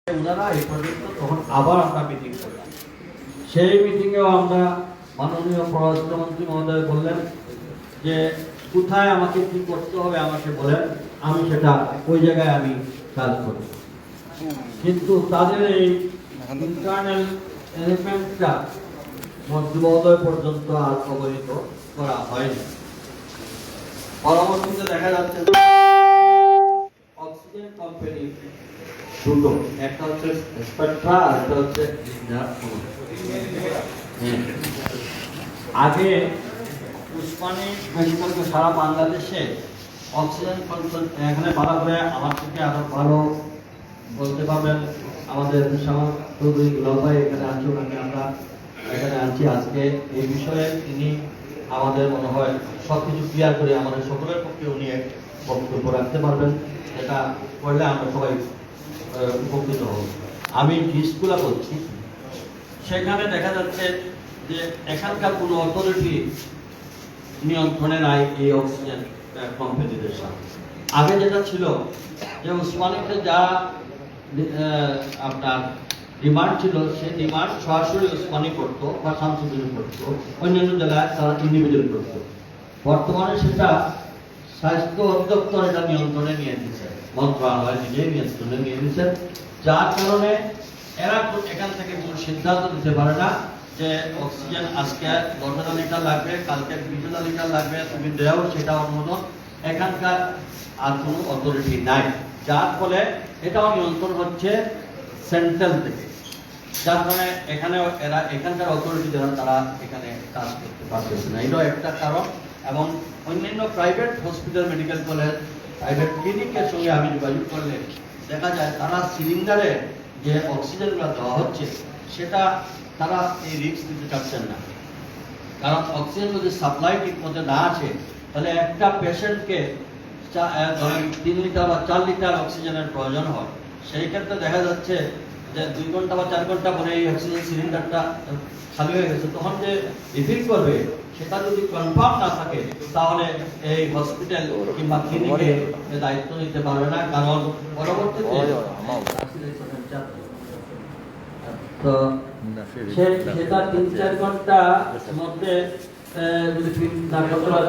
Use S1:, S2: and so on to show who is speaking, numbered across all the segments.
S1: ওনারা এই পর্যন্ত তখন আবার আমরা মিটিং করলাম। সেই মিটিংয়েও আমরা মাননীয় পররাষ্ট্রমন্ত্রী মহোদয় বললেন যে কোথায় আমাকে কি করতে হবে আমাকে বলেন, আমি সেটা ওই জায়গায় আমি কাজ করব। কিন্তু তাদের এই ইন্টারনাল এলিমেন্টটা মন্ত্রী মহোদয় পর্যন্ত আর অবহিত করা হয়নি। পরবর্তীতে দেখা যাচ্ছে অক্সিজেন কোম্পানি দুটো, একটা হচ্ছে স্পেকট্রা আর একটা হচ্ছে আগে উসমানী মেডিকেলকে সারা বাংলাদেশে অক্সিজেন এখানে ভালো করে আমার থেকে আরো ভালো বলতে পারবেন আমাদের চৌধুরী দুলাল ভাই এখানে আছি, ওনাকে আমরা এখানে আছি আজকে এই বিষয়ে তিনি আমাদের মনে হয় সবকিছু ক্লিয়ার করে আমাদের সকলের পক্ষে উনি এক বক্তব্য রাখতে পারবেন। এটা করলে আমরা সবাই উপকৃত হব। আমি লিস্টগুলো বলছি, সেখানে দেখা যাচ্ছে যে এখানকার কোনো অথরিটি নিয়ন্ত্রণে নাই এই অক্সিজেন কোম্পানিদের সাথে। আগে যেটা ছিল যে উসমানীতে যা আপনার ডিমান্ড ছিল সেই ডিমান্ড সরাসরি উসমানী করতো বা শামসুদ্দিন করতো, অন্যান্য জেলায় তারা ইন্ডিভিজুয়াল করতো। বর্তমানে সেটা স্বাস্থ্য অধিদপ্তর এটা নিয়ন্ত্রণে নিয়ে নিচ্ছে, মন্ত্রণালয় নিজেই নিয়ন্ত্রণে নিয়ে নিচ্ছে, যার কারণে এরা এখান থেকে কোনো সিদ্ধান্ত দিতে পারে না যে অক্সিজেন আজকে 10,000 লিটার লাগবে, কালকে 20,000 লিটার লাগবে, তুমি দেও সেটা অনুমোদন। এখানকার আর কোনো অথরিটি নাই, যার ফলে এটাও নিয়ন্ত্রণ হচ্ছে সেন্ট্রাল থেকে, যার কারণে এখানেও এরা এখানকার অথরিটি যারা তারা এখানে কাজ করতে পারতেছে না, এটাও একটা কারণ। এবং অন্যান্য private hospital, medical college, private ক্লিনিকের সঙ্গে আমি যোগাযোগ করলে দেখা যায় তারা সিলিন্ডারে যে অক্সিজেনগুলো দেওয়া হচ্ছে সেটা তারা এই রিস্ক দিতে চাচ্ছেন না। কারণ অক্সিজেন যদি সাপ্লাই ঠিক মতো না আছে তাহলে একটা পেশেন্টকে 3 লিটার বা 4 লিটার অক্সিজেনের প্রয়োজন হয়। সেই ক্ষেত্রে দেখা যাচ্ছে যে 2 ঘন্টা বা 4 ঘন্টা পরে এই অক্সিজেন সিলিন্ডারটা খালি হয়ে গেছে, তখন যে রিফিল করবে সেটা যদি কনফার্ম না থাকে তাহলে এই হসপিটাল কিংবা ক্লিনিকে দায়িত্ব নিতে পারবে না। কারণ পরবর্তীতে তো সেটা 3-4 ঘন্টার মধ্যে যদি ফিট না করতে পারে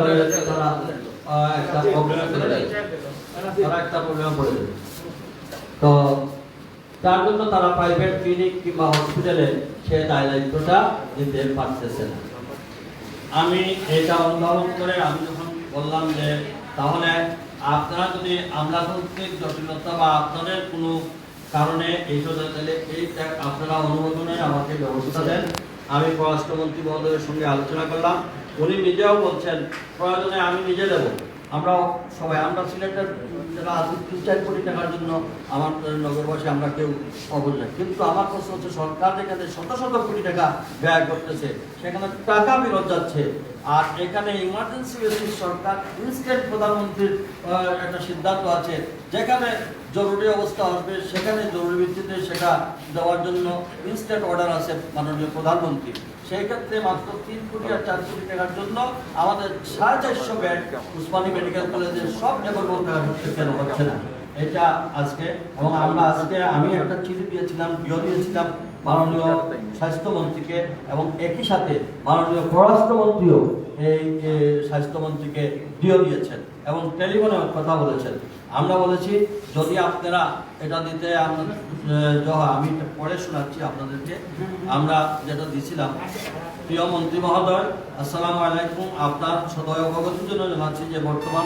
S1: তারা একটা প্রবলেমে পড়ে যায়, পড়ে যাবে। তো তার জন্য তারা প্রাইভেট ক্লিনিক কিংবা হসপিটালে সে দায়িত্বটা নিতে পারতেছে না। আমি এটা অনুধাবন করে আমি যখন বললাম যে তাহলে আপনারা যদি আমলাতান্ত্রিক জটিলতা বা আপনাদের কোনো কারণে এইটা আপনারা অনুমোদনের আমাকে ব্যবস্থা দেন। আমি পররাষ্ট্রমন্ত্রী মহোদয়ের সঙ্গে আলোচনা করলাম, উনি নিজেও বলছেন প্রয়োজনে আমি নিজে দেবো। আমরা সবাই আমরা সিলেটের যারা আছে 3-4 কোটি টাকার জন্য আমাদের নগরবাসী আমরা কেউ অবল নাই, কিন্তু আমার প্রশ্ন হচ্ছে সরকার যেখানে শত শত কোটি টাকা ব্যয় করতেছে সেখানে টাকা বিরত যাচ্ছে, আর এখানে ইমার্জেন্সি বেসিস সরকার ইনস্ট্যান্ট প্রধানমন্ত্রীর একটা সিদ্ধান্ত আছে যেখানে জরুরি অবস্থা আসবে সেখানে জরুরি ভিত্তিতে সেটা দেওয়ার জন্য ইনস্ট্যান্ট অর্ডার আছে মাননীয় প্রধানমন্ত্রী। সেই ক্ষেত্রে মাত্র 3 কোটি আর 4 কোটি টাকার জন্য আমাদের 450 বেড উসমানী মেডিকেল কলেজের সব ডেভেলপমেন্ট কেন হচ্ছে না, এটা আজকে। এবং আমরা আজকে আমি একটা চিঠি দিয়েছিলাম, দিয়েছিলাম মাননীয় স্বাস্থ্যমন্ত্রীকে, এবং একই সাথে মাননীয় পররাষ্ট্রমন্ত্রীও এই স্বাস্থ্যমন্ত্রীকে দিয়েছেন এবং টেলিফোনে কথা বলেছেন। আমরা বলেছি যদি আপনারা এটা দিতে আমি পরে শোনাচ্ছি আপনাদেরকে। আমরা যেটা দিছিলাম, প্রিয় মন্ত্রী মহোদয় আসসালামু আলাইকুম, আপনার সদয় অবগতির জন্য জানাচ্ছি যে বর্তমান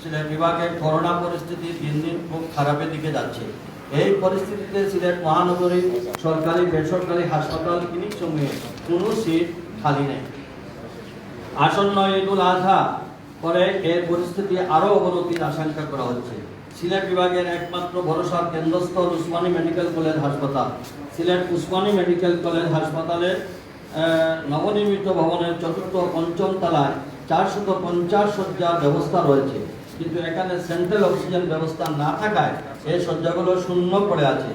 S1: সিলেট বিভাগে করোনা পরিস্থিতি দিন দিন খুব খারাপের দিকে যাচ্ছে। এই পরিস্থিতিতে সিলেট মহানগরী সরকারি বেসরকারি হাসপাতাল ক্লিনিক সমূহে কোনো সিট খালি নেই। আসন্ন ঈদুল আজহা পরে এর পরিস্থিতি আরো অবনতির আশঙ্কা করা হচ্ছে। সিলেট বিভাগের একমাত্র ভরসার কেন্দ্রস্থল উসমানী মেডিকেল কলেজ হাসপাতাল। সিলেট উসমানী মেডিকেল কলেজ হাসপাতালের নবনির্মিত ভবনের 4র্থ ও 5ম তলায় 450 শয্যার ব্যবস্থা রয়েছে, কিন্তু এখানে সেন্ট্রাল অক্সিজেন ব্যবস্থা না থাকায় এই শয্যাগুলো শূন্য পড়ে আছে।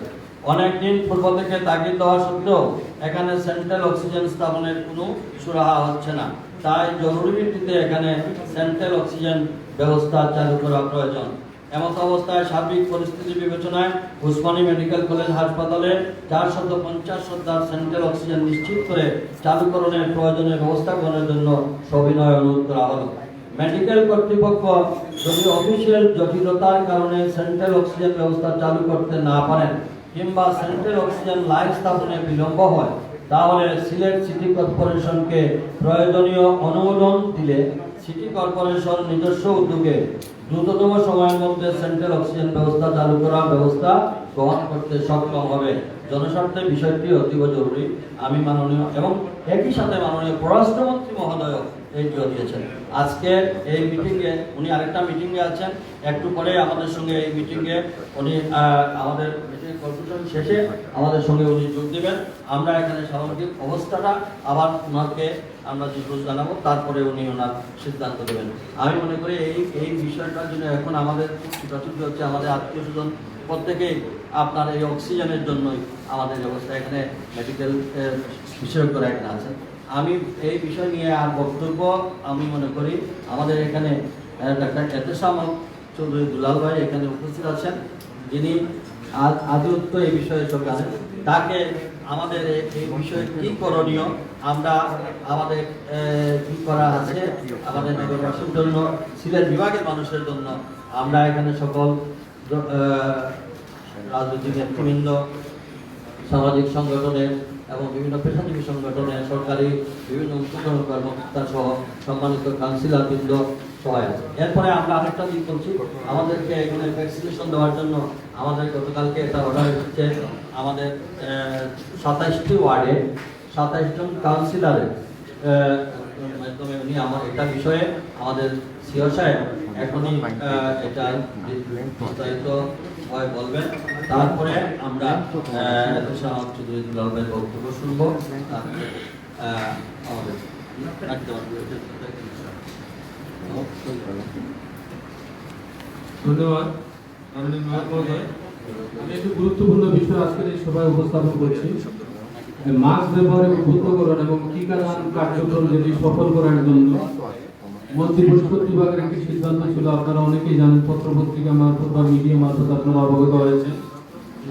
S1: অনেকদিন পূর্ব থেকে তাগিদ দেওয়া সত্ত্বেও এখানে সেন্ট্রাল অক্সিজেন স্থাপনের কোনো সুরাহা হচ্ছে না, তাই জরুরি ভিত্তিতে এখানে সেন্ট্রাল অক্সিজেন ব্যবস্থা চালু করা প্রয়োজন। এমত অবস্থায় সার্বিক পরিস্থিতি বিবেচনায় উসমানী মেডিকেল কলেজ হাসপাতালে 450 শয্যার সেন্ট্রাল অক্সিজেন নিশ্চিত করে চালুকরণের প্রয়োজনীয় ব্যবস্থা গ্রহণের জন্য সবিনয় অনুরোধ করা হলো। মেডিকেল কর্তৃপক্ষ যদি অফিসিয়াল জটিলতার কারণে সেন্ট্রাল অক্সিজেন ব্যবস্থা চালু করতে না পারেন কিংবা সেন্ট্রাল অক্সিজেন লাইন স্থাপনে বিলম্ব হয়, তাহলে সিলেট সিটি কর্পোরেশনকে প্রয়োজনীয় অনুমোদন দিলে সিটি কর্পোরেশন নিজস্ব উদ্যোগে দ্রুততম সময়ের মধ্যে সেন্ট্রাল অক্সিজেন ব্যবস্থা চালু করার ব্যবস্থা গ্রহণ করতে সক্ষম হবে। জনস্বার্থে বিষয়টি অতীব জরুরি। আমি মাননীয় এবং একই সাথে মাননীয় পররাষ্ট্রমন্ত্রী মহোদয় এইটিও দিয়েছেন। আজকে এই মিটিংয়ে উনি আরেকটা মিটিংয়ে আছেন, একটু পরে আমাদের সঙ্গে এই মিটিংয়ে উনি আমাদের মিটিং কনক্লুশন শেষে আমাদের সঙ্গে উনি যোগ দেবেন। আমরা এখানে সামগ্রিক অবস্থাটা আবার ওনাকে আমরা জিজ্ঞেস জানাবো, তারপরে উনি ওনার সিদ্ধান্ত দেবেন। আমি মনে করি এই বিষয়টার জন্য এখন আমাদের ছোটাছুটি হচ্ছে, আমাদের আত্মীয় স্বজন প্রত্যেকেই আপনার এই অক্সিজেনের জন্যই আমাদের ব্যবস্থা এখানে মেডিকেল বিশেষজ্ঞরা এখানে আছেন। আমি এই বিষয় নিয়ে আর বক্তব্য আমি মনে করি আমাদের এখানে ডাক্তার এতেশাম চৌধুরী দুলাল ভাই এখানে উপস্থিত আছেন, যিনি আদিত্য এই বিষয়ে সব জানেন। তাকে আমাদের এই বিষয়ে কি করণীয়, আমরা আমাদের কি করা আছে আমাদের নগরবাসীর জন্য, সিলেট বিভাগের মানুষের জন্য, আমরা এখানে সকল রাজনৈতিক নেতৃবৃন্দ, সামাজিক সংগঠনের এবং বিভিন্ন পেশাজীবী সংগঠনের, সরকারি বিভিন্ন উচ্চতর কর্মকর্তা সহ সম্মানিত কাউন্সিলর বৃন্দ সবাই আছে। এরপরে আমরা আরেকটা দিক বলছি, আমাদেরকে এখানে ভ্যাকসিনেশন দেওয়ার জন্য আমাদের গতকালকে একটা অর্ডার এসেছে। আমাদের 27টি ওয়ার্ডে 27 জন কাউন্সিলরের মাধ্যমে উনি আমার এটা বিষয়ে আমাদের সিও সাহেব এখনই এটা বিস্তারিত হয় বলবেন। তারপরে আমরা চৌধুরী দুলাল ভাইয়ের বক্তব্য শুনবো। আমাদের
S2: ধন্যবাদ। আমি একটি গুরুত্বপূর্ণ বিষয় আজকের এই সভায় উপস্থাপন করছি। মাস্ক ব্যবহারের উদ্বুদ্ধকরণ এবং টিকাদান কার্যক্রম যেটি সফল করার জন্য মন্ত্রিপরিষদ বিভাগের একটি সিদ্ধান্ত ছিল। আপনারা অনেকেই জানেন, পত্রপত্রিকা মারফত বা মিডিয়া মারফত আপনারা অবগত হয়েছে।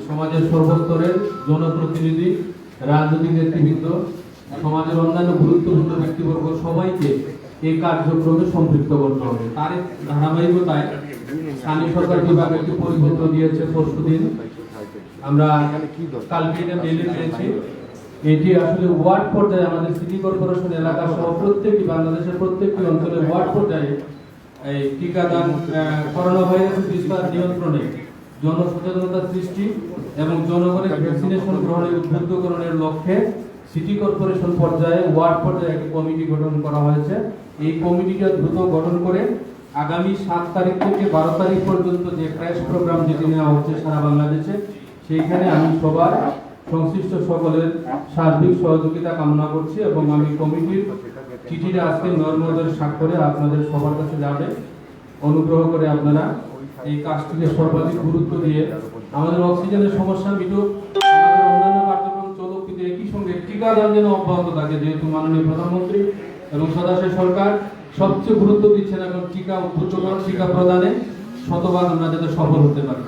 S2: সমাজের সর্বস্তরের জনপ্রতিনিধি, রাজনৈতিক নেতৃবৃন্দ, সমাজের অন্যান্য গুরুত্বপূর্ণ ব্যক্তিবর্গ সবাইকে এই কার্যক্রমে সম্পৃক্ত করতে হবে। তার ধারাবাহিকতায় স্থানীয় সরকার বিভাগ একটি পরিপত্র দিয়েছে পরশুদিন। আমরা কালকে এটা মেলে পেয়েছি। এটি আসলে ওয়ার্ড পর্যায়ে আমাদের সিটি কর্পোরেশন এলাকা সহ প্রত্যেকটি বাংলাদেশের প্রত্যেকটি অঞ্চলে ওয়ার্ড পর্যায়ে এই টিকাদান, করোনা ভাইরাসের বিস্তার নিয়ন্ত্রণে জনসচেতনতা সৃষ্টি এবং জনগণের ভ্যাকসিনেশন গ্রহণের উদ্বুদ্ধকরণের লক্ষ্যে সিটি কর্পোরেশন পর্যায়ে ওয়ার্ড পর্যায়ে একটি কমিটি গঠন করা হয়েছে। এই কমিটিটা দ্রুত গঠন করে আগামী 7 তারিখ থেকে 12 তারিখ পর্যন্ত যে ক্র্যাশ প্রোগ্রাম যেটি নেওয়া হচ্ছে সারা বাংলাদেশে, সেইখানে আমি সবার সংশ্লিষ্ট সকলের সার্বিক সহযোগিতা কামনা করছি এবং আমি কমিটির চিঠিটা আজকে নর্মদের স্বাক্ষরে আপনাদের সবার কাছে যাবে। অনুগ্রহ করে আপনারা এই কাজটিকে সর্বাধিক গুরুত্ব দিয়ে আমাদের অক্সিজেনের সমস্যা মিটুক, আমাদের অন্যান্য কার্যক্রম চলুক, কিন্তু একই সঙ্গে টিকাদান যেন অব্যাহত থাকে। যেহেতু মাননীয় প্রধানমন্ত্রী এবং সদস্য সরকার সবচেয়ে গুরুত্ব দিচ্ছেন এখন টিকা উদ্বুদ্ধকরণ, টিকা প্রদানে শতভাগ আমরা যাতে সফল হতে পারি।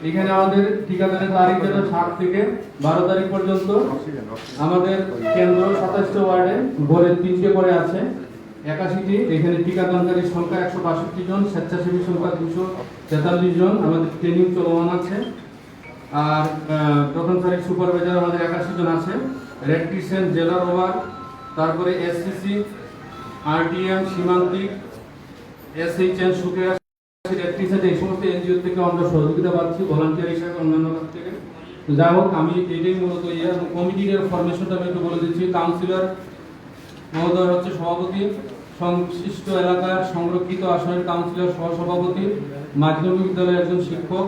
S2: এখানে আমাদের টিকাদানের তারিখ যেন 7 থেকে 12 তারিখ পর্যন্ত আমাদের কেন্দ্র 27 ওয়ার্ডে ভোরে 3টে করে আছে 81টি। এখানে টিকাদানকারীর সংখ্যা 162 জন, স্বেচ্ছাসেবী সংখ্যা 243 জন। আমাদের ট্রেনিং চলমান আছে। আর প্রথম তারিখ সুপারভাইজার আমাদের 81 জন আছে। রেড ক্রিসেন্ট, জেলার ওভার, তারপরে এসসিসি, আরটিএম, সীমান্তিক, এসএইচএন, সুকেরা, এই সমস্ত এনজিও থেকে আমরা সহযোগিতা পাচ্ছি, ভলান্টিয়ার হিসেবে অন্যান্য কাছ থেকে। তো যাই হোক, আমি এটাই মূলত কমিটির ফরমেশনটা আমি একটু বলে দিচ্ছি। কাউন্সিলর মহোদয় হচ্ছে সভাপতি, সংশ্লিষ্ট এলাকার সংরক্ষিত আসনের কাউন্সিলর সহসভাপতি, মাধ্যমিক বিদ্যালয়ের একজন শিক্ষক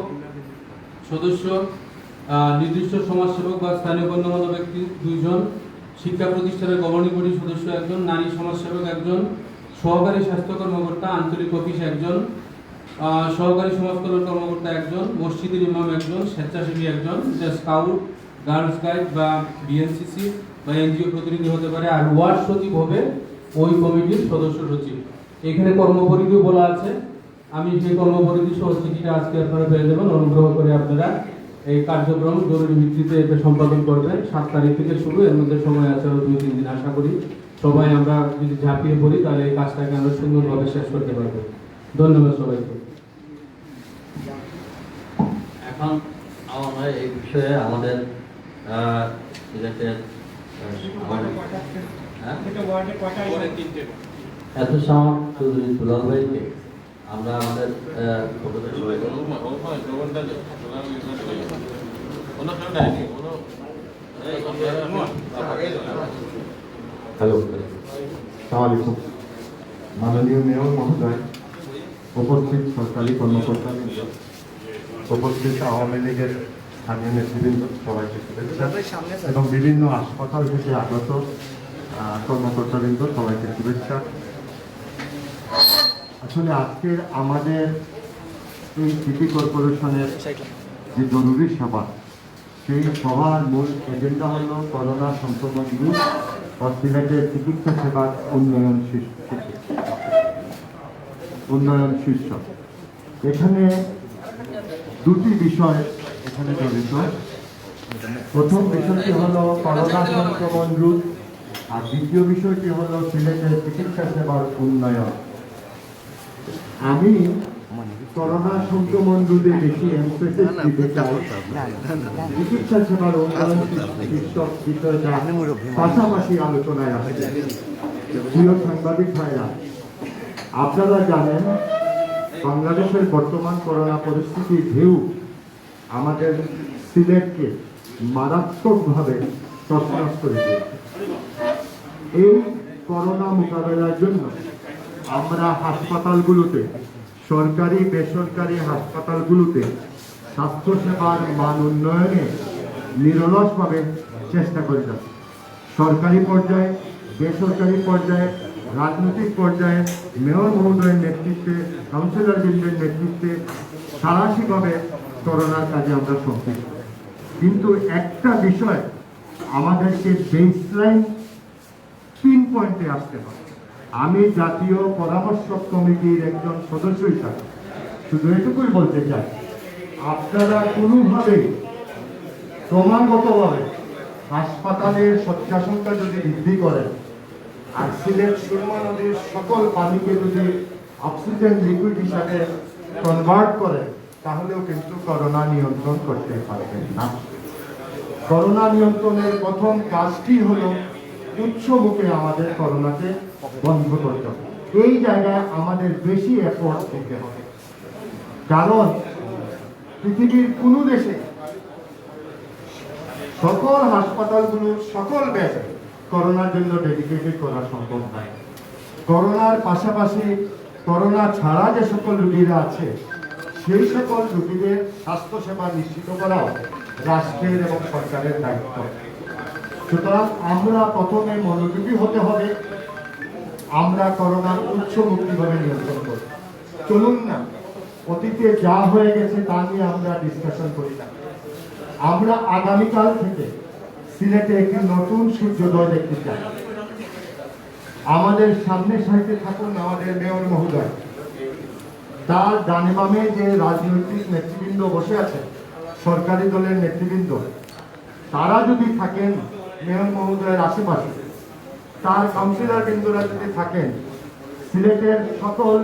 S2: সদস্য, নির্দিষ্ট সমাজসেবক বা স্থানীয় গণ্যমান্য ব্যক্তি 2 জন, শিক্ষা প্রতিষ্ঠানের গভর্নিং বডি সদস্য 1 জন, নারী সমাজসেবক 1 জন, সহকারী স্বাস্থ্য কর্মকর্তা, আঞ্চলিক অফিস 1 জন, সহকারী সমাজ কল্যাণ কর্মকর্তা 1 জন, মসজিদের ইমাম 1 জন, স্বেচ্ছাসেবী 1 জন, স্কাউট, গার্লস গাইড বা বিএনসিসি বা এনজিও প্রতিনিধি হতে পারে। আর ওয়ার্ড সচিব হবে ওই কমিটির সদস্য সচিব। এখানে কর্মপরিধিও বলা আছে। আমি সেই কর্মপরিধি সহ চিঠিটা আজকে আপনারা পেয়ে যাবেন। অনুগ্রহ করে আপনারা এই কার্যক্রম জরুরি ভিত্তিতে এটা সম্পাদন করবেন। 7 তারিখ থেকে শুরু, এর মধ্যে সময় আছে আরো 2-3 দিন। আশা করি সবাই আমরা যদি ঝাঁপিয়ে পড়ি তাহলে এই কাজটাকে আমরা সুন্দরভাবে শেষ করতে পারবো। ধন্যবাদ সবাইকে।
S1: এখন আমরা এই বিষয়ে আমাদের সিলেটের এত সময় চৌধুরী দুলাল ভাইকে আমরা আমাদের
S3: হ্যালো, সালামালাইকুম। মাননীয় মেয়র মহোদয়, উপস্থিত সরকারি কর্মকর্তা, উপস্থিত আওয়ামী লীগের স্থানীয় নেতৃবৃন্দ, সবাইকে শুভেচ্ছা এবং বিভিন্ন হাসপাতাল থেকে আগত কর্মকর্তাবৃন্দ, সবাইকে শুভেচ্ছা। আসলে আজকের আমাদের এই সিটি কর্পোরেশনের যে জরুরি সভা, সেই সভার মূল এজেন্ডা হল করোনা সংক্রমণ রোধ ও সিলেটের চিকিৎসা সেবার উন্নয়ন শীর্ষক। এখানে দুটি বিষয় এখানে জড়িত। প্রথম বিষয়টি হলো করোনা সংক্রমণ রোধ, আর দ্বিতীয় বিষয়টি হলো সিলেটের চিকিৎসা সেবার উন্নয়ন। আমি করোনা সংক্রমণ রোধে বেশি এমফেসিস দিতে চাই। চিকিৎসা সেবার উন্নয়ন শীর্ষক বিষয়টা পাশাপাশি আলোচনায় আসছে। প্রিয় সাংবাদিক ভাইরা, আপনারা জানেন বাংলাদেশের বর্তমান করোনা পরিস্থিতির ঢেউ আমাদের সিলেটকে মারাত্মকভাবে তছনছ করে দিয়েছে। এই করোনা মোকাবেলার জন্য আমরা হাসপাতালগুলোতে, সরকারি বেসরকারি হাসপাতালগুলোতে স্বাস্থ্যসেবার মান উন্নয়নে নিরলসভাবে চেষ্টা করে যাচ্ছি। সরকারি পর্যায়ে, বেসরকারি পর্যায়ে, রাজনৈতিক পর্যায়ে মেয়র মহোদয়ের নেতৃত্বে, কাউন্সিলরবৃন্দের নেতৃত্বে সাহসীভাবে করোনার কাজে আমরা সম্পৃক্ত। কিন্তু একটা বিষয় আমাদেরকে বেসলাইন পিন পয়েন্টে আসতে হবে। আমি জাতীয় পরামর্শক কমিটির একজন সদস্য হিসাবে শুধু এটুকুই বলতে চাই, আপনারা কোনোভাবেই ক্রমাগতভাবে হাসপাতালের শয্যা সংখ্যা যদি বৃদ্ধি করেন আর সিলেট সুরমা নদীর সকল পানিকে যদি অক্সিজেন লিকুইড হিসাবে কনভার্ট করে, তাহলেও কিন্তু করোনা নিয়ন্ত্রণ করতে পারবেন না। করোনা নিয়ন্ত্রণের প্রথম কাজটি হলো উৎসমুখে আমাদের করোনাকে বন্ধ করতে হবে। এই জায়গায় আমাদের বেশি এফোর্ট দিতে হবে, কারণ পৃথিবীর কোনো দেশে সকল হাসপাতালগুলোর সকল বেড করোনার জন্য ডেডিকেটেড করা সম্ভব নয়। করোনার পাশাপাশি করোনা ছাড়া যে সকল রোগীরা আছে, সেই সকল রোগীদের স্বাস্থ্যসেবা নিশ্চিত করাও রাষ্ট্রের এবং সরকারের দায়িত্ব। সুতরাং আমরা প্রথমে মনোযোগী হতে হবে, আমরা করোনার উৎসমুখ কিভাবে নিয়ন্ত্রণ করব। চলুন না অতীতে যা হয়ে গেছে তা নিয়ে আমরা ডিসকাশন করি না। আমরা আগামীকাল থেকে সিলেটে একটি নতুন সূর্যোদয় দেখতে চাই। আমাদের সামনে সাইতে থাকুন আমাদের মেয়র মহোদয়, তার ডানে বামে যে রাজনৈতিক নেতৃবৃন্দ বসে আছে, সরকারি দলের নেতৃবৃন্দ, তারা যদি থাকেন মেয়র মহোদয়ের আশেপাশে, তার কাউন্সিলর বৃন্দরা যদি থাকেন, সিলেটের সকল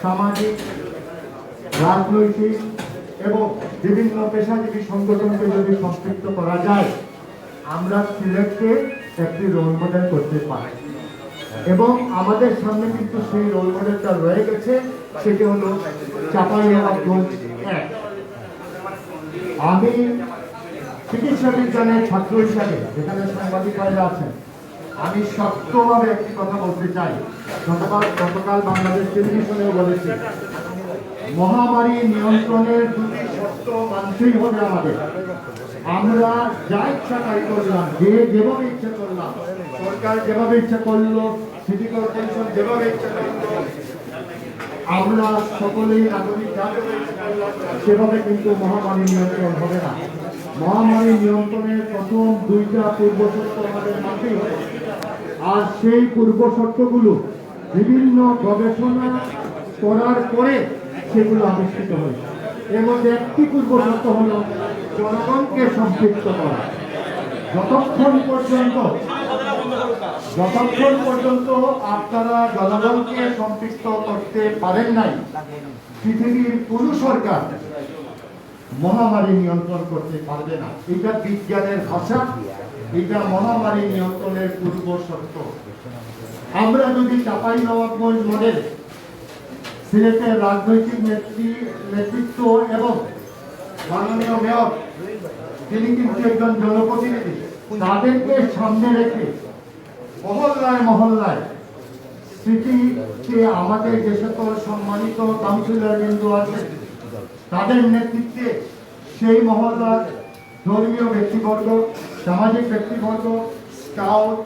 S3: সামাজিক, রাজনৈতিক এবং বিভিন্ন পেশাজীবী সংগঠনকে যদি সম্পৃক্ত করা যায়, আমরা সিলেটকে একটি রোল মডেল করতে পারি। এবং আমাদের সামনে কিন্তু সেই রোল মডেলটা রয়ে গেছে, সেটি হলো চাঁপাইনবাবগঞ্জ 1। আমি চিকিৎসা বিজ্ঞানের ছাত্র হিসাবে, যেখানে সাংবাদিক ভাইরা আছেন, আমি শক্তভাবে একটি কথা বলতে চাই। গতকাল বাংলাদেশ টেলিভিশনেও বলেছি, মহামারী নিয়ন্ত্রণের দুটি শর্ত মানতেই হবে আমাদের। আমরা যা ইচ্ছা তাই করলাম, যেভাবে ইচ্ছা করলাম, সরকার যেভাবে ইচ্ছা করলো, সিটি কর্পোরেশন যেভাবে ইচ্ছা করলো, আমরা সকলেই নাগরিক সেভাবে কিন্তু মহামারী নিয়ন্ত্রণ হবে না। মহামারী নিয়ন্ত্রণের প্রথম 2টা পূর্ব শর্ত আমাদের মানতেই হবে। আর সেই পূর্ব শর্তগুলো বিভিন্ন গবেষণা করার পরে সেগুলো আবিষ্কৃত হয়েছে। এর মধ্যে একটি পূর্ব শর্ত হল জনগণকে সম্পৃক্ত করা। যতক্ষণ পর্যন্ত আপনারা জনগণকে সম্পৃক্ত করতে পারেন নাই, পৃথিবীর কোন সরকার মহামারী নিয়ন্ত্রণ করতে পারবে না। এটা বিজ্ঞানের ভাষা, এটা মহামারী নিয়ন্ত্রণের পূর্ব শর্ত। আমরা যদি চাঁপাইনবাবগঞ্জ মডেল সিলেটের রাজনৈতিক নেতৃত্ব এবং মাননীয় মেয়র, তিনি কিন্তু একজন জনপ্রতিনিধি, তাদেরকে সামনে রেখে মহল্লায় মহল্লায় স্মৃতিকে আমাদের যে সকল সম্মানিত কাউন্সিলর বিন্দু আছে তাদের নেতৃত্বে সেই মহল্লার ধর্মীয় ব্যক্তিবর্গ, সামাজিক ব্যক্তিবর্গ, স্কাউট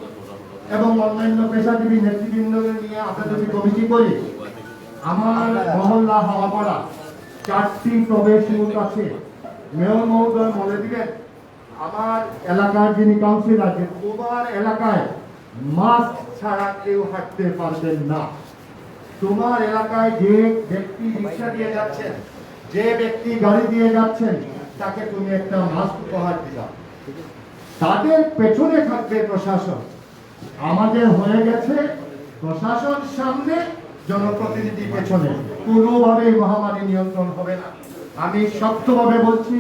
S3: এবং অন্যান্য পেশাজীবী নেতৃবৃন্দকে নিয়ে আমরা যদি কমিটি করি, আমার মহল্লা হাওয়াপাড়া 4টি প্রবেশ মুখ আছে। মেয়র মহোদয় বলে দিলেন আমার এলাকার যিনি কাউন্সিলর আছে, তোমার এলাকায় মাস্ক ছাড়া কেউ হাঁটতে পারবেন না। তোমার এলাকায় যে ব্যক্তি রিক্সা দিয়ে যাচ্ছেন, যে ব্যক্তি গাড়ি দিয়ে যাচ্ছেন, তাকে তুমি একটা মাস্ক উপহার দিলা। তাদের পেছনে থাকবে প্রশাসন। আমাদের হয়ে গেছে প্রশাসন সামনে, জনপ্রতিনিধি পেছনে। কোনোভাবেই মহামারী নিয়ন্ত্রণ হবে না। আমি শক্তভাবে বলছি,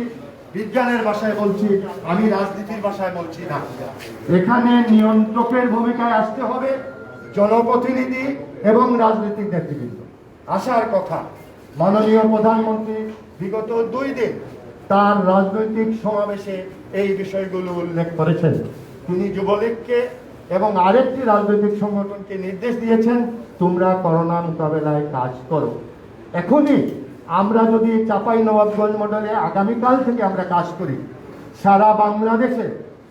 S3: বিজ্ঞানের ভাষায় বলছি, আমি রাজনীতির ভাষায় বলছি না। এখানে নিয়ন্ত্রকের ভূমিকায় আসতে হবে জনপ্রতিনিধি এবং রাজনৈতিক নেতৃবৃন্দ। আসার কথা, মাননীয় প্রধানমন্ত্রী বিগত 2 দিন তার রাজনৈতিক সমাবেশে এই বিষয়গুলো উল্লেখ করেছেন। তিনি যুবলীগকে এবং আরেকটি রাজনৈতিক সংগঠনকে নির্দেশ দিয়েছেন, তোমরা করোনা মোকাবেলায় কাজ করো। এখনই আমরা যদি চাঁপাইনবাবগঞ্জ মডেলে আগামীকাল থেকে আমরা কাজ করি, সারা বাংলাদেশে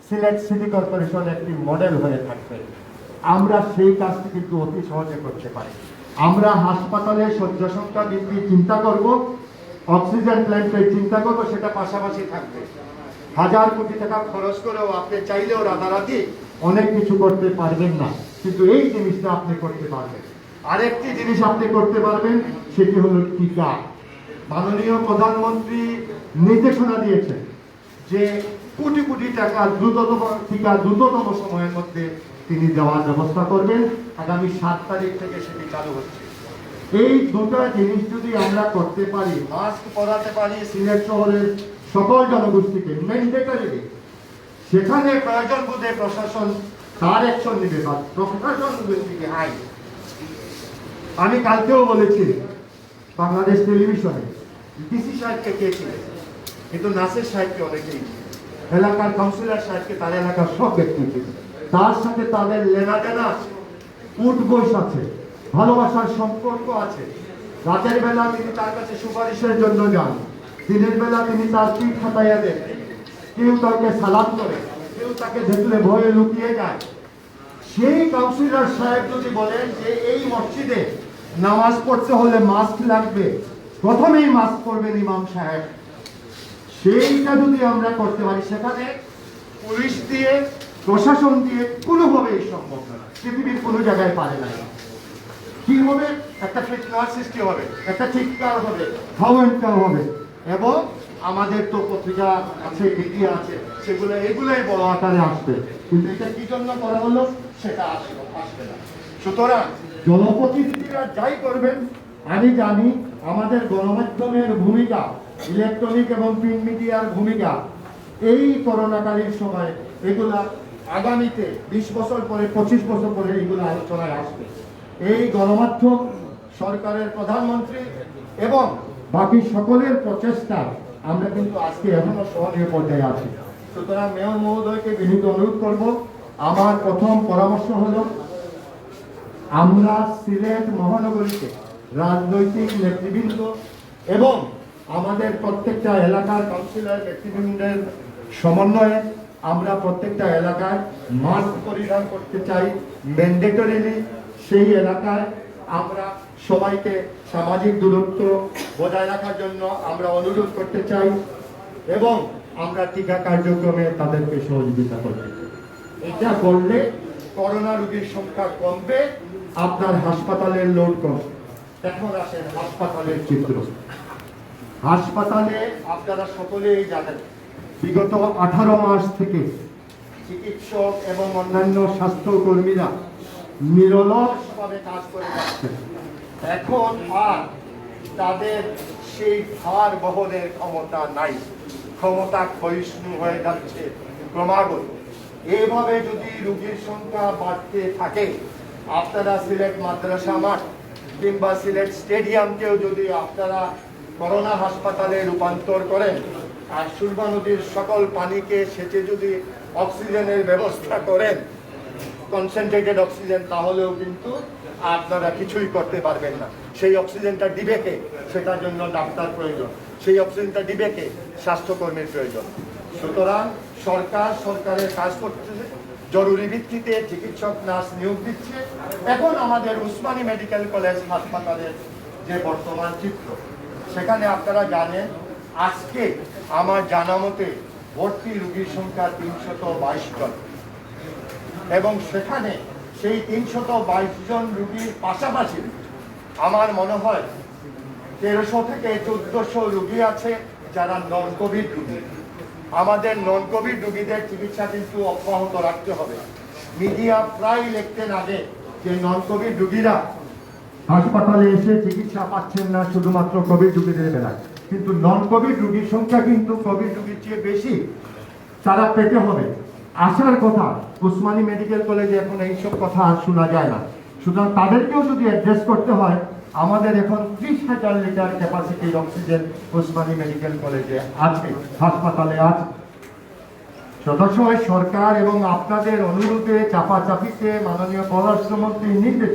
S3: সিলেট সিটি কর্পোরেশন একটি মডেল হয়ে থাকবে। আমরা সেই কাজটি কিন্তু অতি সহজে করতে পারি। আমরা হাসপাতালে শয্যা সংখ্যা বৃদ্ধির চিন্তা করব, অক্সিজেন প্ল্যান্টের চিন্তা করব, সেটা পাশাপাশি থাকবে। 1000 কোটি টাকা খরচ করেও আপনি চাইলেও রাতারাতি অনেক কিছু করতে পারবেন না, কিন্তু এই জিনিসটা আপনি করতে পারবেন। আরেকটি জিনিস আপনি করতে পারবেন, সেটি হলো টিকা। মাননীয় প্রধানমন্ত্রী নির্দেশনা দিয়েছেন যে কোটি কোটি টাকা দ্রুততম সময়ের মধ্যে তিনি দেওয়ার ব্যবস্থা করবেন। আগামী 7 তারিখ থেকে সেটি চালু হচ্ছে। এই দুটো জিনিস যদি আমরা করতে পারি, মাস্ক পরাতে পারি সিলেট শহরের সকল জনগোষ্ঠীকে ম্যান্ডেটরি, সেখানে প্রয়োজন বোধে প্রশাসন তার অ্যাকশন নেবে বা প্রশাসন থেকে আইন। আমি কালকেও বলেছি বাংলাদেশ টেলিভিশনে, ডিসি সাহেবকে কে ছিলেন, কিন্তু নাসির সাহেবকে অনেকেই, এলাকার কাউন্সিলর সাহেবকে তার এলাকার সব ব্যক্তি ছিল, তার সাথে তাদের লেনাদেনা আছে, উঠবস আছে, ভালোবাসার সম্পর্ক আছে। রাতের বেলা তিনি তার কাছে সুপারিশের জন্য যান, দিনের বেলা তিনি তার পিঠ হাতাইয়া দেন, কেউ তাকে সালাম করে, কেউ তাকে দেখলে ভয়ে লুকিয়ে যায়। সেই কাউন্সিলর সাহেব যদি বলেন যে এই মসজিদে নামাজ পড়তে হলে মাস্ক লাগবে, প্রথমেই মাস্ক পরবেন ইমাম সাহেব, সেইটা যদি আমরা করতে পারি, সেখানে পুলিশ দিয়ে প্রশাসন দিয়ে কোনোভাবেই সম্ভব না, পৃথিবীর কোনো জায়গায় পারে না। কি হবে? একটা ফিটনেস সৃষ্টি হবে, একটা চিৎকার হবে, খাওয়ানটাও হবে, এবং আমাদের তো পত্রিকা আছে, মিডিয়া আছে, সেগুলো এগুলোই বড় আকারে আসবে। কিন্তু এটা কি জন্য করা হলো সেটা আসবে না। সুতরাং জনপ্রতিনিধিরা যাই করবেন, আমি জানি আমাদের গণমাধ্যমের ভূমিকা, ইলেকট্রনিক এবং প্রিন্ট মিডিয়ার ভূমিকা এই করোনাকালীন সময়, এগুলা আগামীতে 20 বছর পরে, 25 বছর পরে এগুলো আলোচনায় আসবে। এই গণমাধ্যম, সরকারের প্রধানমন্ত্রী এবং বাকি সকলের প্রচেষ্টা আমরা কিন্তু আজকে এখনো সহনীয় পর্যায়ে আছি। সুতরাং মেয়র মহোদয়কে বিনীত অনুরোধ করব, আমার প্রথম পরামর্শ হলো আমরা সিলেট মহানগরীতে রাজনৈতিক নেতৃবৃন্দ এবং আমাদের প্রত্যেকটা এলাকার কাউন্সিলর নেতৃবৃন্দের সমন্বয়ে আমরা প্রত্যেকটা এলাকায় মাস্ক পরিধান করতে চাই ম্যান্ডেটরিলি। সেই এলাকায় আমরা সবাইকে সামাজিক দূরত্ব বজায় রাখার জন্য আমরা অনুরোধ করতে চাই এবং আমরা টিকা কার্যক্রমে তাদেরকে সহযোগিতা করতে চাই। এটা করলে করোনা রোগীর সংখ্যা কমবে, আপনার হাসপাতালের লোড কমবে। এখন আসেন হাসপাতালের চিত্র। হাসপাতালে আপনারা সকলেই জানেন বিগত 18 মাস থেকে চিকিৎসক এবং অন্যান্য স্বাস্থ্যকর্মীরা নিরলসভাবে কাজ করে যাচ্ছেন। এখন আর তাদের সেই ভার বহনের ক্ষমতা নাই, ক্ষমতা ক্ষয়িষ্ণু হয়ে যাচ্ছে ক্রমাগত। এইভাবে যদি রোগীর সংখ্যা বাড়তে থাকে, আপনারা সিলেট মাদ্রাসা মাঠ কিংবা সিলেট স্টেডিয়ামকেও যদি আপনারা করোনা হাসপাতালে রূপান্তর করেন আর সুরমা নদীর সকল পানিকে সেচে যদি অক্সিজেনের ব্যবস্থা করেন, কনসেন্ট্রেটেড অক্সিজেন, তাহলেও কিন্তু আপনারা কিছুই করতে পারবেন না। সেই অক্সিজেনটা দিবে কে? সেটার জন্য ডাক্তার প্রয়োজন, সেই অক্সিজেনটা দিবে কে? স্বাস্থ্যকর্মীর প্রয়োজন। সুতরাং সরকারের কাজ করতেছে, জরুরি ভিত্তিতে চিকিৎসক নার্স নিয়োগ দিচ্ছে। এখন আমাদের উসমানী মেডিকেল কলেজ হাসপাতালের যে বর্তমান চিত্র, সেখানে আপনারা জানেন আজকে আমার জানা মতে ভর্তি রোগীর সংখ্যা 322 জন, এবং সেখানে সেই 322 জন রোগীর পাশাপাশি আমার মনে হয় 1300 থেকে 1400 রোগী আছে যারা নন কোভিড রোগী। আমাদের নন কোভিড রোগীদের চিকিৎসা কিন্তু অব্যাহত রাখতে হবে। মিডিয়া প্রায় লিখতেন আগে যে নন কোভিড রোগীরা হাসপাতালে এসে চিকিৎসা পাচ্ছেন না শুধুমাত্র কোভিড রোগীদের বেলায়, কিন্তু নন কোভিড রোগীর সংখ্যা কিন্তু কোভিড রোগীর চেয়ে বেশি, তারা পেতে হবে। আসার কথা, উসমানী মেডিকেল কলেজে এখন এইসব কথা আর শোনা যায় না। সুতরাং তাদেরকেও যদি অ্যাড্রেস করতে হয়, আমাদের এখন 30,000 লিটার ক্যাপাসিটির অক্সিজেন উসমানী মেডিকেল কলেজে আছে, হাসপাতালে আছে। সদস্যই সরকার এবং আপনাদের অনুরোধে চাপাচাপিতে মাননীয় পররাষ্ট্রমন্ত্রীর নির্দেশ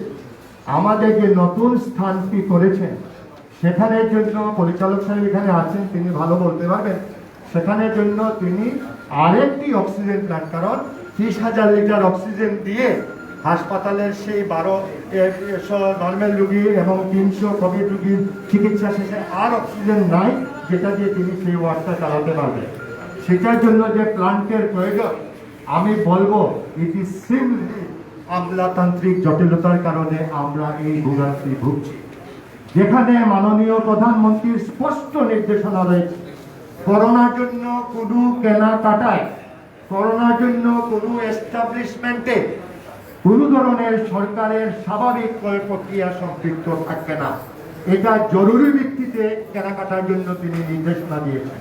S3: আমাদের যে নতুন স্থানটি করেছেন, সেখানের জন্য পরিচালক সাহেব এখানে আছেন, তিনি ভালো বলতে পারবেন। সেখানের জন্য তিনি আরেকটি অক্সিজেন প্ল্যান্ট, কারণ 30,000 লিটার অক্সিজেন দিয়ে হাসপাতালের সেই 1200 নর্মাল রোগী এবং 300 কোভিড রোগীর চিকিৎসা শেষে আর অক্সিজেন নাই, যেটা দিয়ে তিনি সেই ওয়ার্ডটা চালাতে পারবেন। সেটার জন্য যে প্ল্যান্টের প্রয়োজন, আমি বলবো এটি সিম্পলি আমলাতান্ত্রিক জটিলতার কারণে আমরা এই ভোগান্তি ভুগছি। যেখানে মাননীয় প্রধানমন্ত্রীর স্পষ্ট নির্দেশনা রয়েছে, করোনার জন্য কোনো কেনাকাটায়, করোনার জন্য কোনো এস্টাবলিশমেন্টে কোনো ধরনের সরকারের স্বাভাবিক ক্রয় প্রক্রিয়া সম্পৃক্ত থাকবে না। এটা জরুরি ভিত্তিতে কেনাকাটার জন্য তিনি নির্দেশনা দিয়েছেন।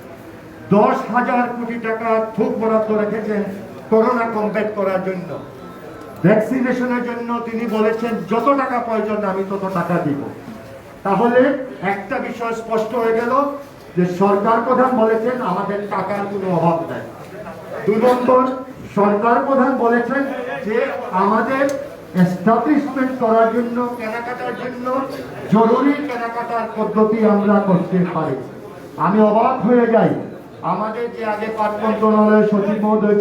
S3: 10,000 কোটি টাকা থোক বরাদ্দ রেখেছেন করোনা কমব্যাট করার জন্য। ভ্যাকসিনেশনের জন্য তিনি বলেছেন যত টাকা প্রয়োজন আমি তত টাকা দিব। তাহলে একটা বিষয় স্পষ্ট হয়ে গেল যে সরকার প্রধান বলেছেন আমাদের টাকার কোনো অভাব নাই। 2 নম্বর, সরকার প্রধান বলেছেন যে আমাদের এস্টাবলিশমেন্ট করার জন্য, কেনাকাটার জন্য জরুরি কেনাকাটার পদ্ধতি আমরা করতে পারি। আমি অবাক হয়ে যাই, আমাদের যে আগে পাট মন্ত্রণালয়ের সচিব মহোদয়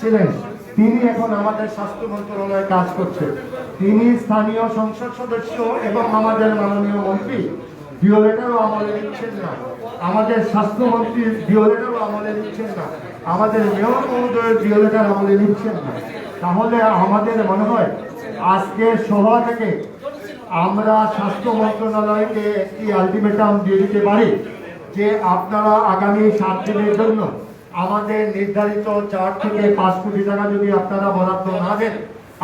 S3: ছিলেন, তিনি এখন আমাদের স্বাস্থ্য মন্ত্রণালয়ে কাজ করছেন। তিনি স্থানীয় সংসদ সদস্য এবং আমাদের মাননীয় মন্ত্রী ভিওলেটারও আমলে নিচ্ছেন না, আমাদের স্বাস্থ্যমন্ত্রীর ভিওলেটারও আমলে নিচ্ছেন না, আমাদের মেয়র মহোদয়ের ভিওলেটার আমলে নিচ্ছেন না। তাহলে আমাদের মনে হয় আজকে সভা থেকে আমরা স্বাস্থ্য মন্ত্রণালয়কে একটি আলটিমেটাম দিয়ে দিতে পারি যে আপনারা আগামী 7 দিনের জন্য আমাদের নির্ধারিত 4 থেকে 5 কোটি টাকা যদি আপনারা বরাদ্দ না দেন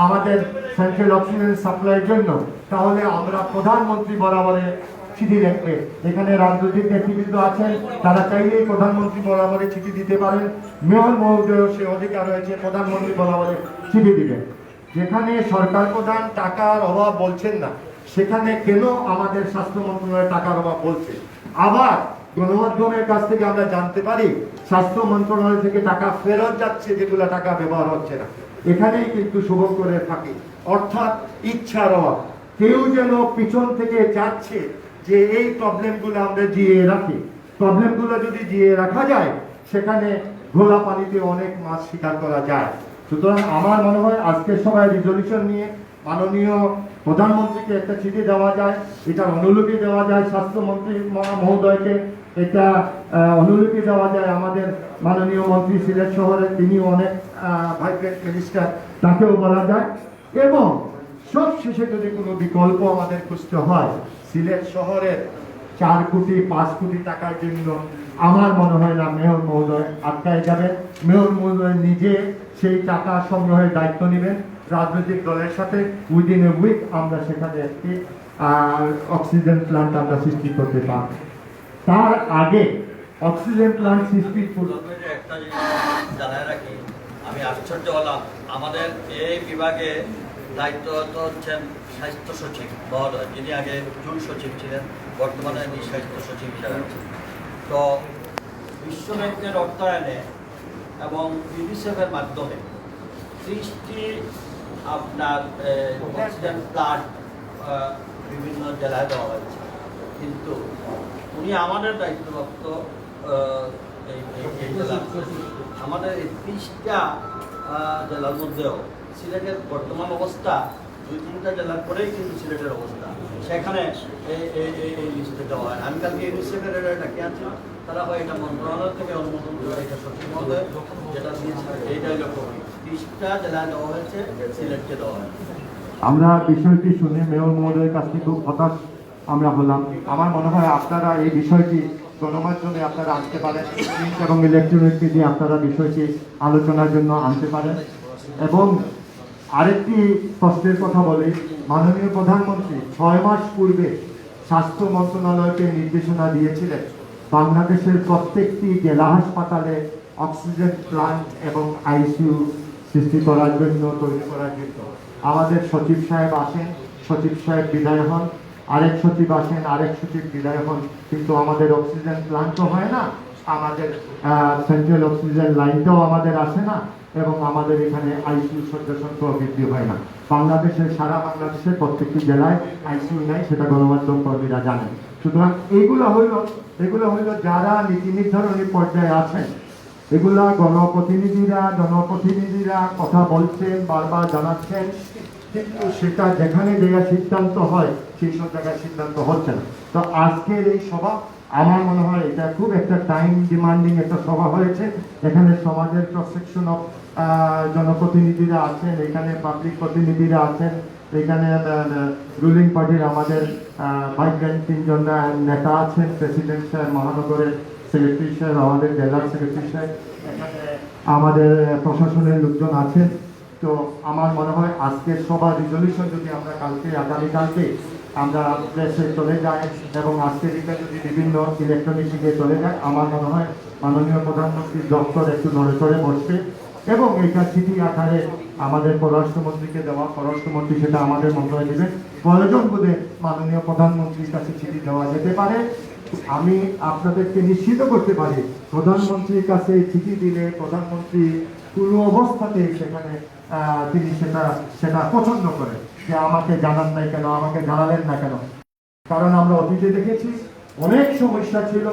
S3: আমাদের সেন্ট্রাল অক্সিজেন সাপ্লাইয়ের জন্য, তাহলে আমরা প্রধানমন্ত্রী বরাবরে চিঠি লিখবে। এখানে রাজনৈতিক নেতৃবৃন্দ আছেন, তারা চাইলেই প্রধানমন্ত্রী বরাবরে চিঠি দিতে পারেন। মেয়র মহোদয় সে অধিকার রয়েছে প্রধানমন্ত্রী বরাবরে চিঠি দিবেন। যেখানে সরকার প্রধান টাকার অভাব বলছেন না, সেখানে কেন আমাদের স্বাস্থ্য মন্ত্রণালয় টাকার অভাব বলছে? আবার গণমাধ্যমের কাছ থেকে আমরা জানতে পারি স্বাস্থ্য মন্ত্রণালয় থেকে টাকা ফেরত যাচ্ছে, যেগুলো টাকা ব্যবহার হচ্ছে না। এখানেই কিন্তু শুভ করে থাকি, অর্থাৎ ইচ্ছার অভাব। কেউ যেন পিছন থেকে চাচ্ছে যে এই প্রবলেমগুলো আমরা জিয়ে রাখি। প্রবলেমগুলো যদি জিয়ে রাখা যায়, সেখানে ঘোলা পানিতে অনেক মাছ শিকার করা যায়। সুতরাং আমার মনে হয় আজকের সভায় রিজলিউশন নিয়ে মাননীয় প্রধানমন্ত্রীকে একটা চিঠি দেওয়া যায়, এটার অনুলিপি দেওয়া যায় স্বাস্থ্যমন্ত্রী মহোদয়কে, এটা অনুলিপি দেওয়া যায় আমাদের মাননীয় মন্ত্রী সিলেট শহরের, তিনিও অনেক ভাইব্রেন্ট মিনিস্টার, তাকেও বলা যায়। এবং সব শেষে যদি কোনো বিকল্প আমাদের খুঁজতে হয়, সিলেট শহরের 4 কোটি 5 কোটি টাকার জন্য আমার মনে হয় না মেয়র মহোদয় আটকায় যাবেন। মেয়র মহোদয় নিজে সেই টাকা সংগ্রহের দায়িত্ব নেবেন রাজনৈতিক দলের সাথে। উইদিন এ উইক আমরা সেখানে একটি অক্সিজেন প্ল্যান্ট আমরা সৃষ্টি করতে পারব। তার আগে অক্সিজেন প্ল্যান্ট সৃষ্টির পূর্বে
S1: একটা জিনিস জানায় রাখি, আমি আশ্চর্য হলাম, আমাদের এই বিভাগে দায়িত্বরত হচ্ছেন স্বাস্থ্য সচিব মহোদয়, যিনি আগে জুন সচিব ছিলেন, বর্তমানে উনি স্বাস্থ্য সচিব হিসাবে আছেন। তো বিশ্ব ব্যাংকের অর্থায়নে এবং ইউনিসেফের মাধ্যমে 30টি আপনার অক্সিজেন প্লান্ট বিভিন্ন জেলায় দেওয়া হয়েছে, কিন্তু উনি আমাদের দায়িত্বপ্রাপ্ত এই জেলা, আমাদের এই 30টা জেলার মধ্যেও সিলেটের বর্তমান অবস্থা 2-3টা জেলার পরেই কিন্তু সিলেটের অবস্থা, সেখানে এই লিস্টে দেওয়া হয়। আমি কালকে ইউনিসেফের ডাকে আছি, তারা হয় এটা মন্ত্রণালয় থেকে অনুমোদন করে, এটা সচিব মহোদয় যেটা দিয়েছে এইটাই লক্ষ্য করি, 30টা জেলায় দেওয়া হয়েছে, সিলেটকে দেওয়া হয়েছে।
S3: আমরা বিষয়টি শুনে মেয়র মহোদয়ের কাছ থেকে খুব হতাশ আমরা হলাম। আমার মনে হয় আপনারা এই বিষয়টি গণমাধ্যমে আপনারা আনতে পারেন এবং ইলেকট্রনিক মিডিয়া আপনারা বিষয়টি আলোচনার জন্য আনতে পারেন। এবং আরেকটি প্রশ্নের কথা বলি, মাননীয় প্রধানমন্ত্রী 6 মাস পূর্বে স্বাস্থ্য মন্ত্রণালয়কে নির্দেশনা দিয়েছিলেন বাংলাদেশের প্রত্যেকটি জেলা হাসপাতালে অক্সিজেন প্লান্ট এবং আইসিইউ সৃষ্টি করার জন্য, তৈরি করার জন্য। আমাদের সচিব সাহেব আসেন, সচিব সাহেব বিদায় হন, আরেক সচিব আসেন, আরেক সচিব বিদায় হন, কিন্তু আমাদের অক্সিজেন প্লান্টও হয় না, আমাদের সেন্ট্রাল অক্সিজেন লাইনটাও আমাদের আসে না, এবং আমাদের এখানে আইসিইউ শয্যা সংখ্যা বৃদ্ধি হয় না। সারা বাংলাদেশের প্রত্যেকটি জেলায় আইসিইউ নাই, সেটা গণমাধ্যম কর্মীরা জানেন। সুতরাং এগুলো হইল যারা নীতি নির্ধারণী পর্যায়ে আছেন, এগুলা জনপ্রতিনিধিরা কথা বলছেন, বারবার জানাচ্ছেন, কিন্তু সেটা যেখানে জায়গায় সিদ্ধান্ত হয় সেই সব জায়গায় সিদ্ধান্ত হচ্ছে না। তো আজকের এই সভা আমার মনে হয় এটা খুব একটা টাইম ডিমান্ডিং একটা সভা হয়েছে। এখানে সমাজের ক্রস সেকশন অফ জনপ্রতিনিধিরা আছেন, এখানে পাবলিক প্রতিনিধিরা আছেন, এখানে রুলিং পার্টির আমাদের ভাইব্রেন্ট 3জন নেতা আছেন, প্রেসিডেন্ট সাহেব, মহানগরের সেক্রেটারি সাহেব, আমাদের জেলার সেক্রেটারি সাহেব, এখানে আমাদের প্রশাসনের লোকজন আছেন। তো আমার মনে হয় আজকের সভা রিজলিউশন যদি আমরা আগামীকালকে আমরা প্রেসে চলে যাই এবং আজকের এটা যদি বিভিন্ন ইলেকট্রনিক দিকে চলে যায়, আমার মনে হয় মাননীয় প্রধানমন্ত্রীর দপ্তর একটু নড়ে বসবে এবং এটা চিঠি আকারে আমাদের পররাষ্ট্রমন্ত্রীকে দেওয়া, পররাষ্ট্রমন্ত্রী সেটা আমাদের মন্ত্রণালয়ে দেবে। প্রয়োজন বোধে মাননীয় প্রধানমন্ত্রীর কাছে চিঠি দেওয়া যেতে পারে। আমি আপনাদেরকে নিশ্চিত করতে পারি প্রধানমন্ত্রীর কাছে চিঠি দিলে প্রধানমন্ত্রী কোনো অবস্থাতেই সেখানে তিনি সেটা পছন্দ করেন যে আমাকে জানান নাই কেন, আমাকে জানালেন না কেন। কারণ আমরা অতীতে দেখেছি অনেক সমস্যা ছিল,